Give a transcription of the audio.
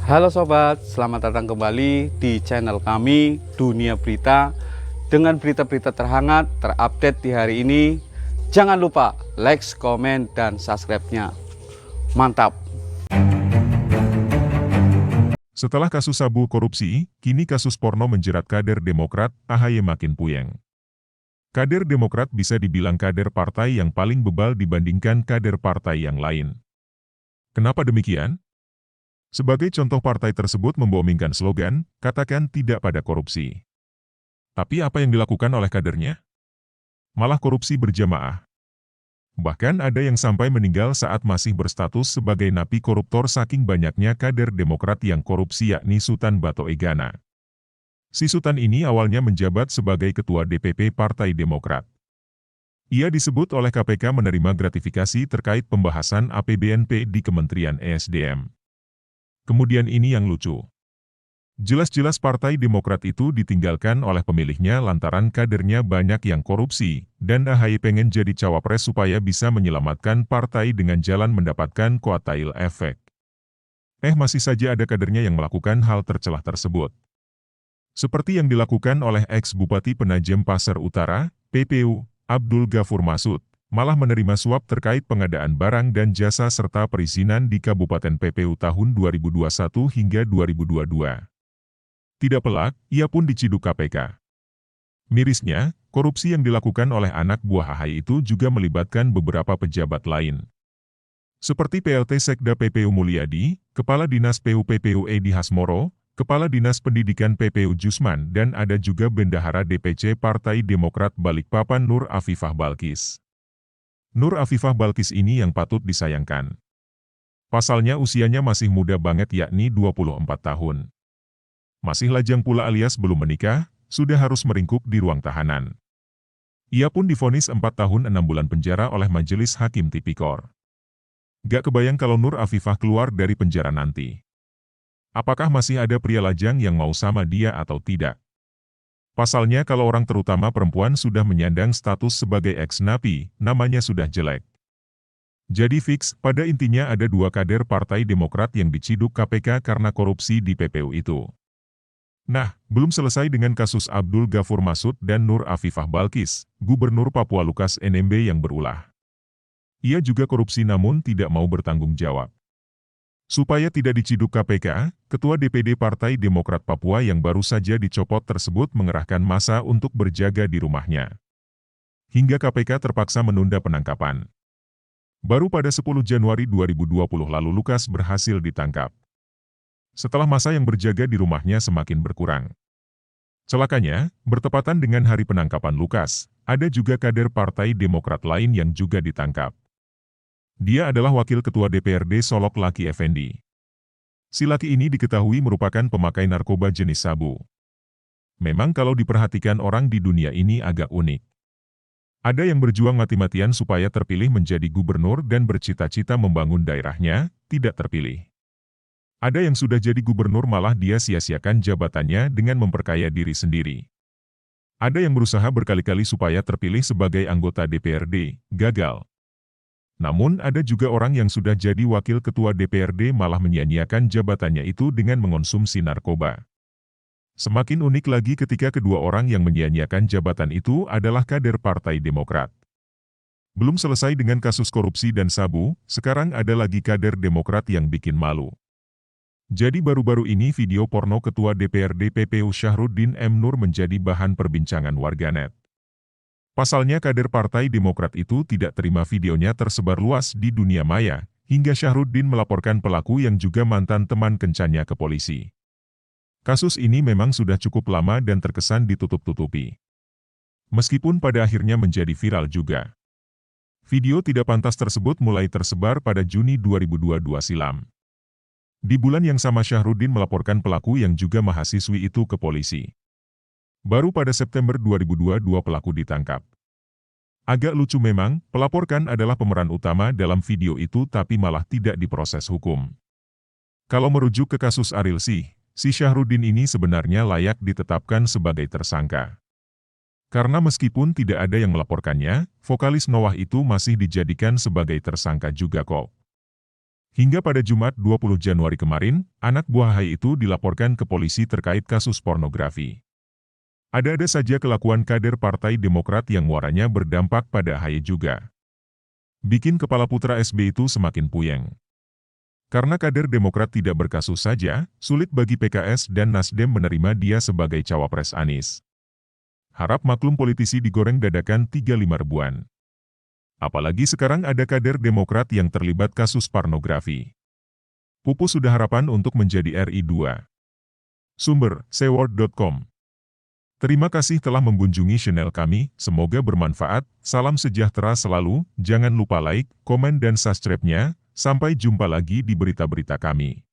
Halo sobat, selamat datang kembali di channel kami Dunia Berita dengan berita-berita terhangat, terupdate di hari ini. Jangan lupa like, komen, dan subscribe-nya. Mantap! Setelah kasus sabu korupsi, kini kasus porno menjerat kader Demokrat, AHY makin puyeng. Kader Demokrat bisa dibilang kader partai yang paling bebal dibandingkan kader partai yang lain. Kenapa demikian? Sebagai contoh, partai tersebut membomingkan slogan, katakan tidak pada korupsi. Tapi apa yang dilakukan oleh kadernya? Malah korupsi berjamaah. Bahkan ada yang sampai meninggal saat masih berstatus sebagai napi koruptor saking banyaknya kader Demokrat yang korupsi, yakni Sutan Bato Egana. Si Sutan ini awalnya menjabat sebagai Ketua DPP Partai Demokrat. Ia disebut oleh KPK menerima gratifikasi terkait pembahasan APBNP di Kementerian ESDM. Kemudian ini yang lucu. Jelas-jelas Partai Demokrat itu ditinggalkan oleh pemilihnya lantaran kadernya banyak yang korupsi, dan AHY pengen jadi cawapres supaya bisa menyelamatkan partai dengan jalan mendapatkan kotail efek. Masih saja ada kadernya yang melakukan hal tercelah tersebut. Seperti yang dilakukan oleh ex-Bupati Penajem Pasar Utara, PPU, Abdul Ghafur Masud, malah menerima suap terkait pengadaan barang dan jasa serta perizinan di Kabupaten PPU tahun 2021 hingga 2022. Tidak pelak, ia pun diciduk KPK. Mirisnya, korupsi yang dilakukan oleh anak buah AHY itu juga melibatkan beberapa pejabat lain. Seperti PLT Sekda PPU Mulyadi, Kepala Dinas PU PPU Edi Hasmoro, Kepala Dinas Pendidikan PPU Jusman, dan ada juga Bendahara DPC Partai Demokrat Balikpapan Nur Afifah Balkis. Nur Afifah Balkis ini yang patut disayangkan. Pasalnya usianya masih muda banget, yakni 24 tahun. Masih lajang pula alias belum menikah, sudah harus meringkuk di ruang tahanan. Ia pun divonis 4 tahun 6 bulan penjara oleh Majelis Hakim Tipikor. Gak kebayang kalau Nur Afifah keluar dari penjara nanti. Apakah masih ada pria lajang yang mau sama dia atau tidak? Pasalnya kalau orang terutama perempuan sudah menyandang status sebagai ex-napi, namanya sudah jelek. Jadi fix, pada intinya ada dua kader Partai Demokrat yang diciduk KPK karena korupsi di PPU itu. Nah, belum selesai dengan kasus Abdul Ghafur Masud dan Nur Afifah Balkis, Gubernur Papua Lukas NMB yang berulah. Ia juga korupsi namun tidak mau bertanggung jawab. Supaya tidak diciduk KPK, Ketua DPD Partai Demokrat Papua yang baru saja dicopot tersebut mengerahkan massa untuk berjaga di rumahnya. Hingga KPK terpaksa menunda penangkapan. Baru pada 10 Januari 2020 lalu Lukas berhasil ditangkap. Setelah massa yang berjaga di rumahnya semakin berkurang. Celakanya, bertepatan dengan hari penangkapan Lukas, ada juga kader Partai Demokrat lain yang juga ditangkap. Dia adalah Wakil Ketua DPRD Solok Laki Effendi. Si laki ini diketahui merupakan pemakai narkoba jenis sabu. Memang kalau diperhatikan orang di dunia ini agak unik. Ada yang berjuang mati-matian supaya terpilih menjadi gubernur dan bercita-cita membangun daerahnya, tidak terpilih. Ada yang sudah jadi gubernur malah dia sia-siakan jabatannya dengan memperkaya diri sendiri. Ada yang berusaha berkali-kali supaya terpilih sebagai anggota DPRD, gagal. Namun ada juga orang yang sudah jadi wakil ketua DPRD malah menyia-nyiakan jabatannya itu dengan mengonsumsi narkoba. Semakin unik lagi ketika kedua orang yang menyia-nyiakan jabatan itu adalah kader Partai Demokrat. Belum selesai dengan kasus korupsi dan sabu, sekarang ada lagi kader Demokrat yang bikin malu. Jadi baru-baru ini video porno Ketua DPRD PPU Syahruddin M. Nur menjadi bahan perbincangan warganet. Pasalnya kader Partai Demokrat itu tidak terima videonya tersebar luas di dunia maya, hingga Syahruddin melaporkan pelaku yang juga mantan teman kencannya ke polisi. Kasus ini memang sudah cukup lama dan terkesan ditutup-tutupi. Meskipun pada akhirnya menjadi viral juga. Video tidak pantas tersebut mulai tersebar pada Juni 2022 silam. Di bulan yang sama Syahruddin melaporkan pelaku yang juga mahasiswi itu ke polisi. Baru pada September 2022 pelaku ditangkap. Agak lucu memang, pelaporkan adalah pemeran utama dalam video itu tapi malah tidak diproses hukum. Kalau merujuk ke kasus Ariel si Syahruddin ini sebenarnya layak ditetapkan sebagai tersangka. Karena meskipun tidak ada yang melaporkannya, vokalis Noah itu masih dijadikan sebagai tersangka juga kok. Hingga pada Jumat 20 Januari kemarin, anak buah Ahy itu dilaporkan ke polisi terkait kasus pornografi. Ada-ada saja kelakuan kader Partai Demokrat yang muaranya berdampak pada Ahy juga. Bikin kepala putra SB itu semakin puyeng. Karena kader Demokrat tidak berkasus saja, sulit bagi PKS dan Nasdem menerima dia sebagai cawapres Anies. Harap maklum politisi digoreng dadakan 35 ribuan. Apalagi sekarang ada kader Demokrat yang terlibat kasus pornografi. Pupus sudah harapan untuk menjadi RI 2. Sumber, seword.com. Terima kasih telah mengunjungi channel kami, semoga bermanfaat, salam sejahtera selalu, jangan lupa like, komen dan subscribe-nya, sampai jumpa lagi di berita-berita kami.